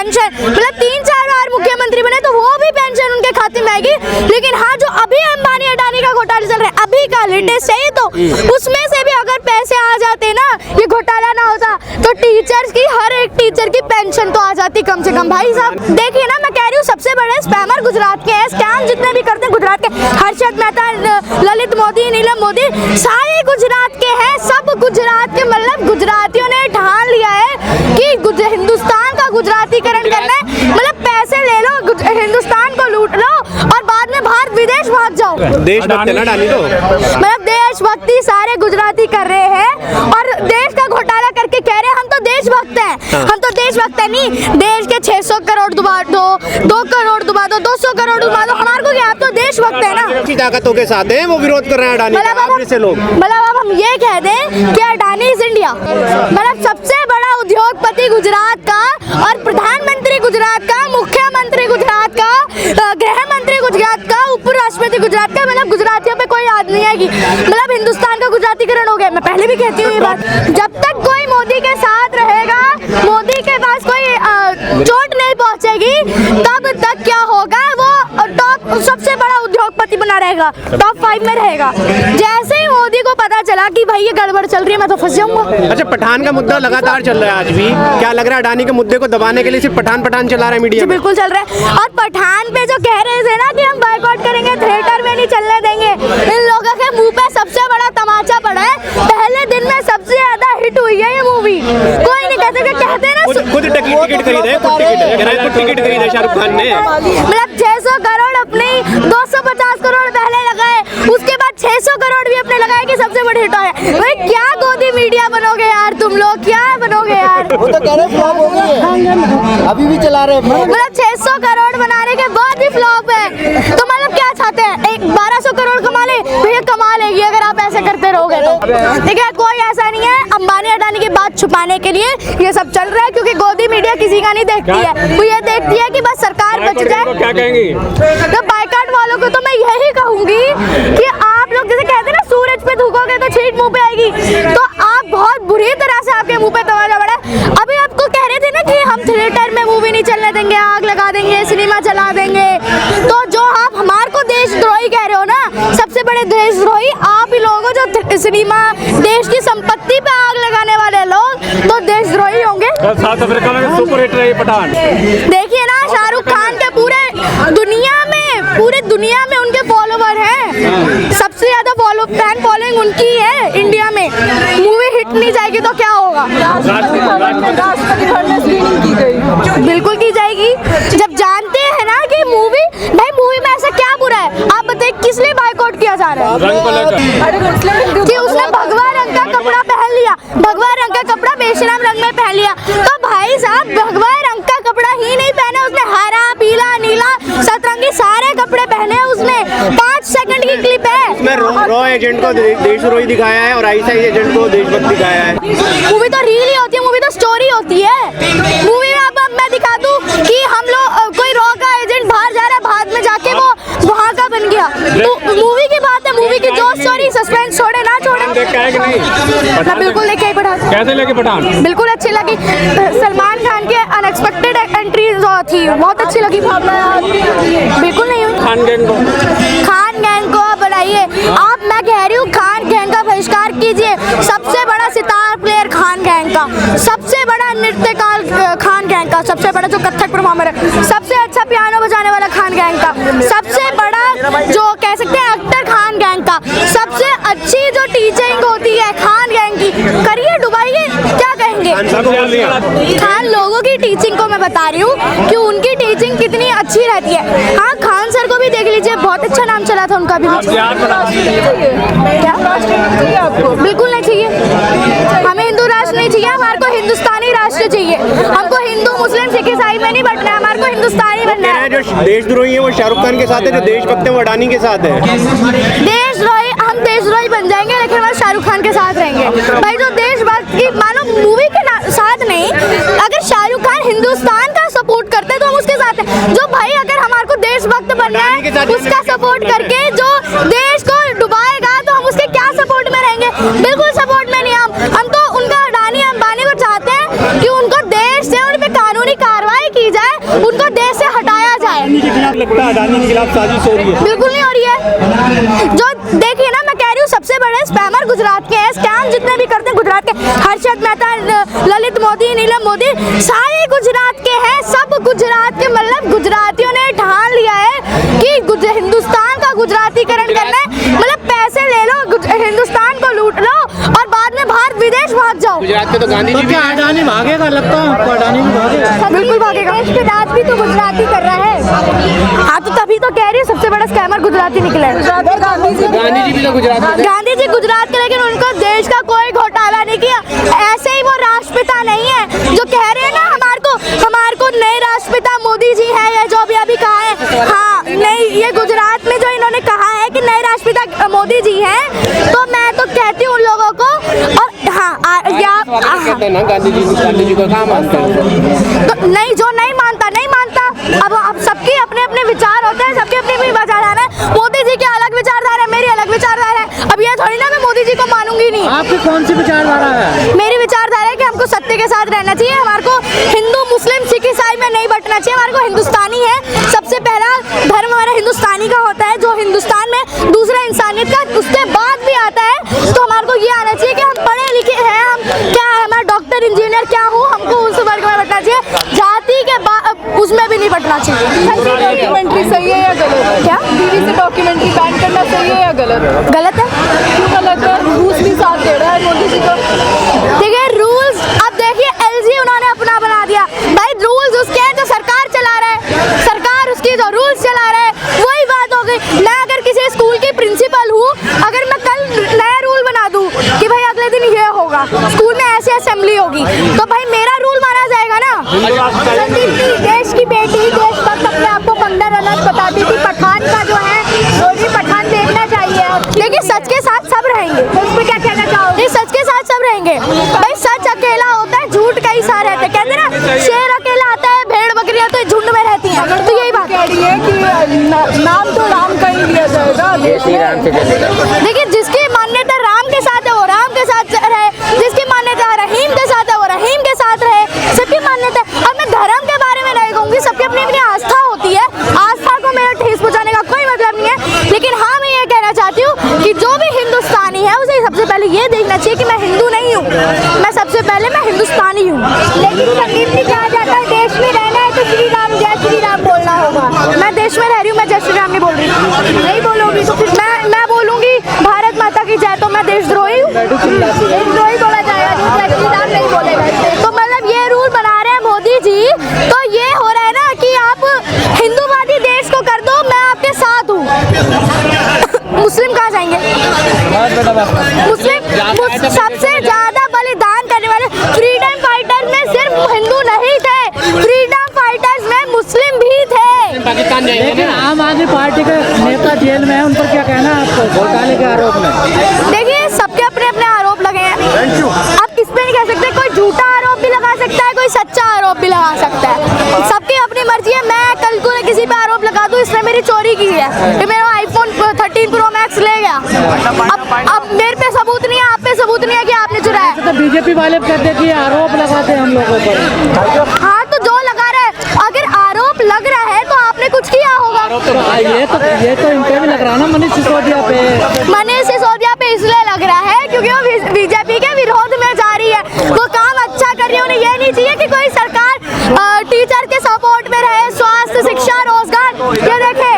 Pension, मतलब 3-4 बार मुख्यमंत्री बने तो वो भी पेंशन उनके खाते में आएगी। लेकिन हाँ, जो अभी अंबानी अडानी का घोटाला चल रहा है, अभी का लेटेस्ट है ये, तो उसमें से भी अगर पैसे आ जाते ना, ये घोटाला ना होता, तो टीचर्स की, हर एक टीचर की पेंशन तो आ जाती कम से कम। भाई साहब देखिए ना, मैं कह रही हूँ सबसे बड़े स्पैमर गुजरात के हैं। स्कैम जितने भी करते हैं गुजरात के, हर्षद मेहता, ललित मोदी, नीलम मोदी, सारे गुजरात के हैं। सब गुजरात के, मतलब गुजरातियों ने ठान लिया है कि हिंदुस्तान का गुजरातीकरण करना है। मतलब पैसे ले लो, हिंदुस्तान को लूट लो और बाद में बाहर विदेश भाग जाओ। देशभक्त है ना अडानी तो, मतलब देशभक्ति सारे गुजराती कर रहे हैं और देश का घोटाला करके कह रहे हैं हम तो देशभक्त हैं। हम तो देशभक्त है नहीं, देश के 600 करोड़ डुबा दो, 2 करोड़ डुबा दो, 200 करोड़ डुबा दो, हमारे को क्या, आप तो देशभक्त है ना। अच्छी ताकतों के साथ हैं, वो विरोध कर रहे हैं अडानी का, आप जैसे लोग। मतलब अब हम ये कह दें कि अडानी इज इंडिया, मतलब सबसे बड़ा उद्योगपति गुजरात का और प्रधानमंत्री गुजरात का, मुख्यमंत्री गुजरात का, गृह मंत्री गुजरात का, उपराष्ट्रपति गुजरात का, मतलब गुजरातियों पे कोई याद नहीं आएगी। मतलब हिंदुस्तान का गुजरातीकरण हो गया। मैं पहले भी कहती हूँ ये बात, जब तक कोई मोदी के साथ रहेगा, मोदी के पास कोई चोट नहीं पहुंचेगी, तब तक क्या होगा, वो टॉप सबसे बड़ा उद्योगपति बना रहेगा, टॉप 5 में रहेगा। जैसे ही मोदी को पता चला कि भाई ये गड़बड़ चल रही है, मैं तो फंस जाऊंगा। अच्छा, पठान का मुद्दा लगातार चल रहा है आज भी, क्या लग रहा है अडानी के मुद्दे को दबाने के लिए सिर्फ पठान चला रहा है मीडिया में? बिल्कुल चल रहा है। और पठान पे जो कह रहे थे ना कि हम बायकॉट करेंगे, थिएटर में नहीं चलने देंगे, इन लोगों के मुंह पे सबसे बड़ा तमाचा पड़ा है। पहले दिन में सबसे ज्यादा हिट हुई है ये मूवी, कोई नहीं कहते ना, खुद टिकट खरीदे, खुद टिकट खरीदे शाहरुख खान ने। मतलब 600 करोड़ अपने 250 करोड़ पहले लगाए, उसके बाद 600 करोड़ भी अपने लगाए कि सबसे बड़ी हिट है। भाई क्या गोदी मीडिया बनोगे यार तुम लोग, क्या बनोगे यार? वो तो कह रहे फ्लॉप हो गई है, अभी भी चला रहे हैं। मतलब 600 करोड़ बनाने के बाद ही फ्लॉप है, तो मतलब क्या चाहते हैं, 1200 करोड़ कमा ले, भैया कमा लेगी अगर आप ऐसे करते रहोगे तो। देखिए कोई ऐसा नहीं है, अंबानी अडानी की बात छुपाने के लिए ये सब चल रहा है, क्योंकि गोदी मीडिया किसी का नहीं देखती है, वो ये देखती है कि बस सरकार बच जाए। क्या कहेंगी तो बाइकाट वालों को तो मैं यही कहूंगी कि आप लोग जैसे कहते हैं ना, सूरज पे थूकोगे तो छींट मुंह पे आएगी, तो आप बहुत बुरी तरह से आपके मुंह पे तमाचा पड़ा है। अभी आपको कह रहे थे ना कि हम थिएटर में मूवी नहीं चलने देंगे, आग लगा देंगे, सिनेमा चला देंगे, तो जो आप हमारे को देशद्रोही कह रहे हो ना, सबसे बड़े देशद्रोही आप ही लोग हो, जो सिनेमा, देश की संपत्ति पे आग लगाने वाले लोग तो देशद्रोही होंगे। साउथ अफ्रीका में सुपर हिट रही पठान। देखिए ना, शाहरुख खान के पूरे दुनिया में उनके फॉलोवर हैं, सबसे ज्यादा फैन फॉलोइंग उनकी है इंडिया में। मूवी हिट नहीं जाएगी तो क्या होगा? बिल्कुल की जाएगी, जब जानते हैं ना कि मूवी में ऐसा क्या बुरा है। आप बताइए किस लिए बायकॉट किया जा रहा है? कि उसने भगवा रंग का कपड़ा पहन लिया, भगवा रंग का कपड़ा बेशरम रंग में पहन लिया, तो भाई साहब भगवा रंग का कपड़ा ही नहीं पहना उसने, हरा, पीला, नीला, सतरंगी सारे कपड़े पहने उसने। 5 सेकंड की क्लिप है, उसमें रॉ एजेंट को देशद्रोही दिखाया है और आईएसआई एजेंट को देशभक्त दिखाया है। मूवी तो रील ही होती है, मूवी तो स्टोरी होती है। मूवी में अब मैं दिखा दूं कि हम लोग कोई रॉ का एजेंट बाहर जा रहा है, बाद में जाके वो वहाँ का बन गया, तो मूवी की बात है, मूवी की जो स्टोरी, सस्पेंस छोड़े ना छोड़े। मैं बिल्कुल लेके आई पठान। कैसे लगी पठान? बिल्कुल अच्छी लगी, सलमान खान की अनएक्सपेक्टेड एंट्री थी, बहुत अच्छी लगी। बिल्कुल नहीं हुई। खान गैंग को बनाइए आप, मैं कह रही हूँ खान गैंग का बहिष्कार कीजिए। सबसे बड़ा सितार प्लेयर खान गैंग का, सबसे बड़ा नृत्यकार खान गैंग का, सबसे बड़ा जो कथक परफॉर्मर है, सबसे अच्छा पियानो बजाने वाला खान गैंग का, सबसे बड़ा जो कह सकते हैं एक्टर खान गैंग का, सबसे अच्छी जो टीचिंग होती है खान गैंग की, करिए डुबाइए, क्या कहेंगे? खान लोगों की टीचिंग को मैं बता रही हूँ कि उनकी टीचिंग कितनी अच्छी रहती है। हाँ, खान सर को भी देख लीजिए, बहुत अच्छा नाम चला था उनका भी। क्या? बिल्कुल नहीं चाहिए, हमें हिंदू राष्ट्र नहीं चाहिए, हमारे को हिंदुस्तानी राष्ट्र चाहिए। हमको हिंदू, मुस्लिम, सिख, ईसाई में नहीं बंटना है, हमारे को हिंदुस्तानी बनना है। जो देशद्रोही है वो शाहरुख खान के साथ है, जो देशभक्त है वो अडानी के साथ है। देशद्रोही, हम देशद्रोही बन जाएंगे लेकिन हमारे शाहरुख खान के साथ रहेंगे। भाई जो देशभक्त की, मानो मूवी के साथ नहीं, अगर शाहरुख खान हिंदुस्तान का सपोर्ट करते तो हम उसके साथ हैं। जो भाई अगर हमारे को देशभक्त बनना है, उसका सपोर्ट करके जो देश को डुबाएगा तो हम उसके क्या सपोर्ट में रहेंगे? बिल्कुल सपोर्ट में नहीं। हम तो उनका अडानी अंबानी को चाहते हैं कि उनको देश से उन पे कानूनी कार्रवाई की जाए। अडानी के खिलाफ साजिश हो रही है? बिल्कुल नहीं हो रही है। जो देखिए ना, मैं कह रही हूँ सबसे बड़े स्पैमर गुजरात के हैं। स्कैम जितने भी करते हैं गुजरात के, हर्षद मेहता, ललित मोदी, नीलम मोदी, सारे गुजरात के हैं। सब गुजरात के, मतलब गुजरातियों ने ठान लिया है कि हिंदुस्तान का गुजरातीकरण करना है। मतलब पैसे ले लो, हिंदुस्तान को लूट लो और बाद में भारत विदेश भाग जाओ। गुजरात के तो गांधी जी भी क्या अडानी भागेगा? लगता है आपको अडानी भी भागेगा? बिल्कुल भागेगा। देश के राज भी तो गुजराती कर रहा है। हाँ, तो तभी तो कह रही हूँ सबसे बड़ा स्कैमर गुजराती निकला है। गांधी जी भी तो गुजरात में थे। गांधी जी गुजरात के, लेकिन उनको देश का कोई घोटाला नहीं किया। ऐसे ही वो राष्ट्रपिता नहीं है जो कह रहे हैं ना हमारे को नए राष्ट्रपिता मोदी जी है, या जो भी अभी कहा है। हाँ, नहीं, ये गुजरात में जो इन्होंने कहा है कि नए राष्ट्रपिता मोदी जी हैं, तो मैं तो कहती हूँ उन लोगों को। और हाँ, कहते हैं ना गांधी जी को कहाँ मानते हैं? तो नहीं, जो नहीं मानता नहीं मानता। अब सबके अपने अपने विचार होते हैं, सबके अपने अपने विचारधारा है। मोदी जी के अलग विचारधारा है, मेरी अलग विचारधारा है। अब ये थोड़ी ना मैं मोदी जी को मानूंगी नहीं। आपकी कौन सी विचारधारा है? मेरी विचारधारा है कि हमको सत्य के साथ रहना चाहिए। हमारे को हिंदू, मुस्लिम, सिख, ईसाई में नहीं बंटना चाहिए। हमारे को हिंदुस्तानी है, सबसे पहला धर्म हमारा हिंदुस्तानी का होता है, जो हिंदुस्तान में दूसरा इंसानियत का उसके बाद भी आता है। तो हमारे को ये आना चाहिए कि हम पढ़े लिखे हैं, हम क्या है, हमारा डॉक्टर, इंजीनियर क्या हूँ, हमको उस वर्ग में बंटना चाहिए। जाति के उसमें भी नहीं बंटना चाहिए। डॉक्यूमेंट्री सही है या गलत? क्या टीवी से डॉक्यूमेंट्री बैन करना सही है या गलत? गलत है? क्यों गलत है? रूस भी साथ दे रहा है मोदी जी को। देखिए रूल्स, अब देखिए एलजी उन्होंने अपना बना दिया। भाई रूल्स उसके हैं जो सरकार चला रहा है, सरकार उसकी जो रूल्स चला रहा है। वही बात हो गई। मैं अगर किसी स्कूल की प्रिंसिपल हूँ, अगर मैं कल नया रूल बना दूँ कि भाई अगले दिन ये होगा, स्कूल में ऐसी असेंबली होगी, तो भाई मेरा रूल माना जाएगा ना। देश की बेटी, देशभक्त अपने आप को 15 रनर्स बताती थी। पठान का जो है, वो भी पठान देखना चाहिए। लेकिन सच के साथ सब रहेंगे। उसमें क्या कहना चाहोगे? सच के साथ सब रहेंगे। भाई सच अकेला होता है, झूठ कई सारे रहते हैं। कहते हैं ना, शेर अकेला आता है, भेड़ बकरियां तो झुंड में रहती हैं। तो यही बात कह रही है कि नाम तो राम का ही लिया जाएगा देश में। देखिए, जिसकी मान्यता राम के साथ है वो राम के साथ रहे, जिसकी मान्यता रहीम के साथ है वो रहीम के साथ रहे। सबकी मान्यता। अब मैं धर्म के बारे में नहीं कहूँगी, सबकी अपनी अपनी आस्था होती है। आस्था को मेरा ठेस पहुँचाने का कोई मतलब नहीं है। लेकिन हाँ, मैं ये कहना चाहती हूँ कि जो भी हिंदुस्तानी है उसे सबसे पहले ये देखना चाहिए कि मैं हिंदू नहीं हूँ, मैं सबसे पहले मैं हिंदुस्तानी हूँ। लेकिन संगीत में कहा जाता है देश में रहना है तो श्री राम, जय श्री राम बोलना होगा। मैं देश में रह रही हूँ, मैं जय श्री राम नहीं बोल रही हूँ। नहीं बोलूँगी तो फिर मैं बोलूँगी भारत माता की जय, तो मैं देशद्रोही हूँ। देशद्रोही बोला जाएगा, जय श्री राम नहीं बोलेगा। तो मतलब ये रूल बना रहे हैं मोदी जी, तो ये हो रहा है ना कि आप हिंदूवादी देश को कर दो, मैं आपके साथ हूँ। मुस्लिम कहाँ जाएंगे? मुस्लिम सबसे ज्यादा बलिदान करने वाले फ्रीडम फाइटर्स में सिर्फ हिंदू नहीं थे, फ्रीडम फाइटर्स में मुस्लिम भी थे। पाकिस्तान जाएंगे। लेकिन आम आदमी पार्टी के नेता जेल में है, उन पर क्या कहना है आपको घोटाले के आरोप में? देखिए, सबके अपने अपने आरोप लगे हैं। आप इस पे नहीं कह सकते, कोई झूठा आरोप भी लगा सकता है, कोई सच्चा आरोप भी लगा सकता है। सबकी अपनी मर्जी है। मैं कल को किसी पे आरोप लगा दूं इसने मेरी चोरी की है, कि मेरा आईफोन 13 प्रो मैक्स ले गया। अब मेरे पे सबूत नहीं है, आप पे सबूत नहीं है कि आपने चुराया। तो बीजेपी वाले कहते हैं कि आरोप लगाते हैं हम लोगों पर। हाँ, तो जो लगा रहा है, अगर आरोप लग रहा है तो आपने कुछ किया होगा। ये तो इन पे भी लग रहा है ना, मनीष सिसोदिया पे। मनीष सिसोदिया पे इसलिए लग रहा है क्योंकि वो बीजेपी के विरोध में जा रही है। वो काम अच्छा कर रही है। उन्हें ये नहीं चाहिए कि कोई सरकार टीचर के सपोर्ट में रहे, स्वास्थ्य, शिक्षा, रोजगार। ये देखे,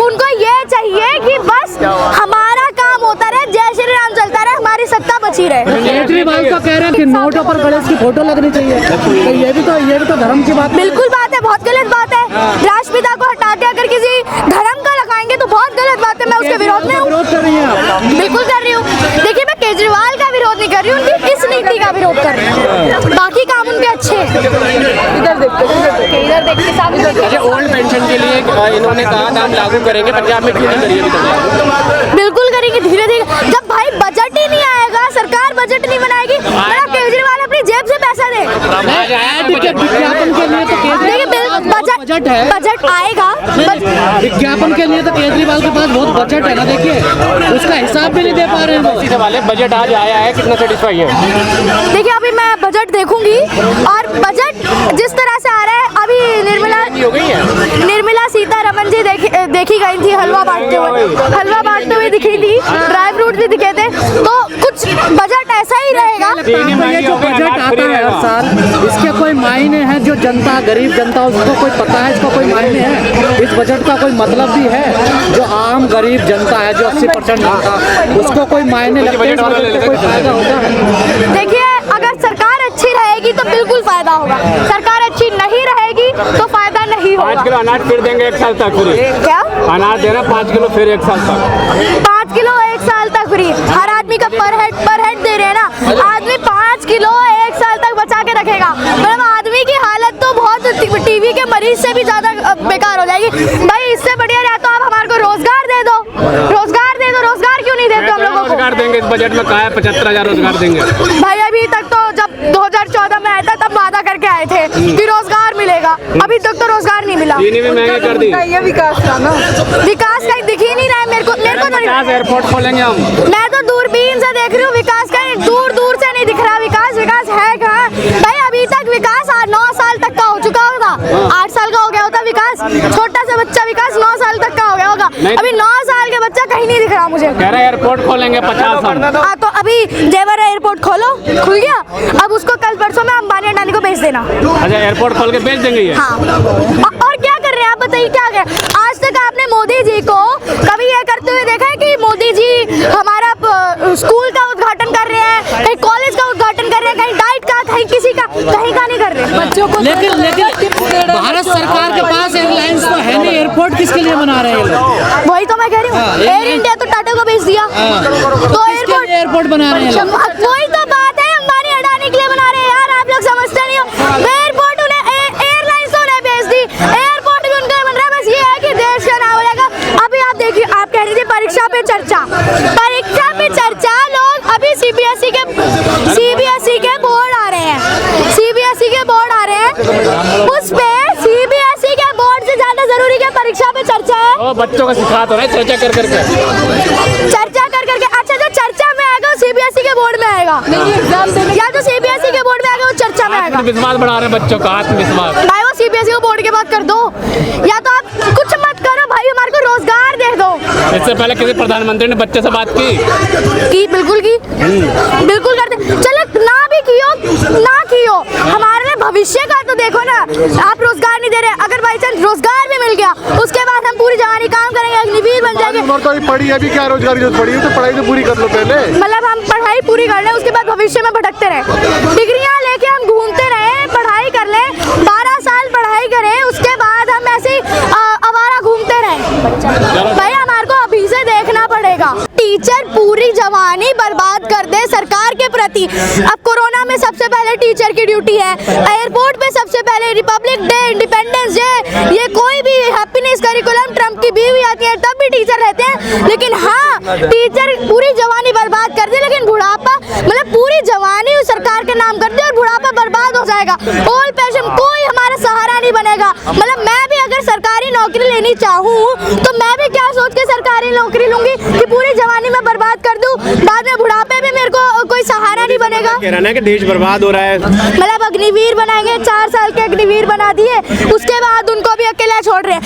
उनको ये चाहिए कि बस हमारा काम होता रहे, जय श्री राम चलता रहे, हमारी सत्ता बची रहे। केजरीवाल तो कह रहे हैं कि नोटों पर गणेश की फोटो लगनी चाहिए। तो ये भी तो धर्म की बात। बिल्कुल बात है, बहुत गलत बात है। राष्ट्रपिता को हटा के अगर किसी धर्म का लगाएंगे तो बहुत गलत बात है। मैं उसके विरोध में हूँ। विरोध कर रही हैं आप? बिल्कुल कर रही हूँ। देखिए, मैं केजरीवाल का विरोध नहीं कर रही हूँ, उनकी इस नीति का विरोध कर रही हूँ। बाकी काम उनके अच्छे हैं। इधर देखते सामने। अच्छा, ओल्ड पेंशन के लिए इन्होंने कहा था हम लागू करेंगे, पंजाब में क्यों नहीं करिए? बिल्कुल करेंगे, धीरे धीरे। जब भाई बजट ही नहीं आएगा, सरकार बजट नहीं बनाएगी, केजरीवाल अपनी जेब से पैसा दे। विज्ञापन के लिए तो देखिए, बजट है। बजट आएगा। विज्ञापन के लिए तो केजरीवाल के पास बहुत बजट है ना, देखिए उसका हिसाब भी नहीं दे पा रहे हैं वो। इसी वाले बजट आज आया है, कितना सेटिस्फाई है? देखिए अभी मैं बजट देखूंगी और बजट जिस तरह से आ रहा है, अभी हो गई है। निर्मला सीतारमण जी देखी गई थी हलवा बांटते हुए दिखी थी, ड्राई फ्रूट भी दिखे थे, तो कुछ बजट ऐसा ही रहेगा। ये जो बजट आता है हर साल, इसके कोई मायने हैं? जो जनता, गरीब जनता, उसको कोई पता है इसका कोई मायने है? इस बजट का कोई मतलब भी है? जो आम गरीब जनता है, जो 80% जनता, उसको कोई मायने लगते हैं? इस बजट से कोई फायदा होता है? देखिए अगर सरकार अच्छी रहेगी तो बिल्कुल फायदा होगा, सरकार अच्छी नहीं रहेगी तो फायदा नहीं होगा। 5 किलो अनाज फिर देंगे 1 साल तक फ्री। क्या अनाज देना 5 किलो फिर 1 साल तक। 5 किलो 1 साल तक फ्री, हर आदमी का पर हेड दे रहे हैं ना। आदमी 5 किलो 1 साल तक बचा के रखेगा, मतलब आदमी की हालत तो बहुत टीवी के मरीज से भी ज्यादा बेकार हो जाएगी। भाई इससे बढ़िया रहा तो आप हमारे को रोजगार दे दो, रोजगार क्यों नहीं देते हम लोगों को? रोजगार देंगे, इस बजट में कहा है 75,000 रोजगार देंगे। भाई अभी तक तो जब 2014 में आया था तब वादा करके आए थे कि रोजगार मिलेगा, अभी तक तो रोजगार नहीं मिला। चीनी भी महंगी कर दी। ये विकास का ना, विकास कहीं दिख ही नहीं रहा है मेरे को तो 50 एयरपोर्ट खोलेंगे हम। मैं तो दूरबीन से देख रही हूँ, विकास कहीं दूर से नहीं दिख रहा। विकास है कहाँ भाई? अभी तक विकास 9 साल तक का हो चुका होगा, 8 साल का हो गया होता विकास, छोटा सा बच्चा विकास 9 साल तक का हो गया होगा, अभी 9 साल के बच्चा कहीं नहीं दिख रहा मुझे। कह रहे एयरपोर्ट खोलेंगे 50 साल। हाँ तो अभी जेवर एयरपोर्ट खोलो, खुल गया, अब उसको कल परसों में अंबानी अडानी को बेच देना। अच्छा एयरपोर्ट खोल के बेच देंगे ये? हाँ और क्या कर रहे हैं आप बताइए, क्या कर? आज तक आपने मोदी जी को कभी ये करते हुए देखा है कि मोदी जी हमारा स्कूल का उद्घाटन कर रहे हैं, कहीं कॉलेज का उद्घाटन कर रहे हैं, कहीं डाइट का, कहीं किसी का, कहीं का नहीं कर रहे बच्चों को। लेकिन भारत सरकार के पास एयरलाइंस तो है नहीं, एयरपोर्ट किसके लिए बना रहे हैं? वही तो मैं कह रही हूँ, एयर इंडिया तो टाटा को बेच दिया, तो एयरपोर्ट बना रहे हैं। वही तो बात है, अंबानी अडानी के लिए बना रहे हैं यार, आप लोग समझते नहीं हो। एयरपोर्ट उन्हें, एयरलाइंस उन्हें बेच दी, एयरपोर्ट भी उनका बन रहा है। बस ये है कि देश का नाम हो जाएगा। अभी आप देखिए, आप कह रही थी परीक्षा पे चर्चा, लोग अभी सीबीएसई के बोर्ड आ रहे हैं, उस पे सीबीएसई के बोर्ड से ज्यादा जरूरी क्या परीक्षा पे चर्चा है? ओ बच्चों को सिखा तो रहे चर्चा कर करके। अच्छा जो चर्चा में आएगा वो सीबीएसई के बोर्ड में आएगा, या जो सीबीएसई के बोर्ड में आएगा वो चर्चा में आएगा। आत्मविश्वास बढ़ा रहे बच्चों का, आत्मविश्वास। भाई वो सीबीएसई को बोर्ड के बाद कर दो, या तो आप कुछ मत करो भाई, हमारे को रोजगार दे दो। इससे पहले किसी प्रधानमंत्री ने बच्चे से बात की? बिल्कुल करते। चलो ना कियो, हमारे लिए भविष्य का तो देखो ना। आप रोजगार नहीं दे रहे, अगर बाई चांस रोजगार भी मिल गया उसके बाद हम पूरी जवानी काम करेंगे, अग्निवीर बन जाएंगे। तो पढ़ी अभी क्या रोजगार की जरूरत पड़ी है, तो पढ़ाई तो पूरी कर लो पहले। मतलब हम पढ़ाई पूरी कर लें, उसके बाद भविष्य में भटकते रहे, डिग्रियां लेके हम घूमते रहे, पढ़ाई कर ले, 12 साल पढ़ाई करें, उसके बाद हम ऐसे आवारा घूमते रहे। भाई हमारे को अभी से देखना पड़ेगा। टीचर पूरी जवानी बर्बाद कर दे सरकार के प्रति। अब कोरोना में सबसे पहले टीचर की ड्यूटी है, एयरपोर्ट पे सबसे पहले रिपब्लिक डे, इंडिपेंडेंस डे, ये कोई भी हैप्पीनेस करिकुलम, ट्रम्प की बीवी आती है तब भी टीचर रहते हैं। लेकिन हाँ, टीचर पूरी जवानी बर्बाद कर दे, लेकिन बुढ़ापा, मतलब पूरी जवानी उस सरकार के नाम कर दे और बुढ़ापा बर्बाद हो जाएगा। ओल्ड पेंशन कोई हमारा सहारा नहीं बनेगा। मतलब मैं भी अगर सरकारी नौकरी लेनी चाहूँ तो मैं भी क्या सोच के सरकारी नौकरी लूंगी कि पूरी जवानी में बर्बाद कर दूं, बाद में बुढ़ापे में मेरे को कोई सहारा नहीं बनेगा। कह रहा है कि देश बर्बाद हो रहा है। मतलब अग्निवीर बनाएंगे, 4 साल के अग्निवीर बना दिए, उसके बाद उनको भी अकेला छोड़ रहे हैं।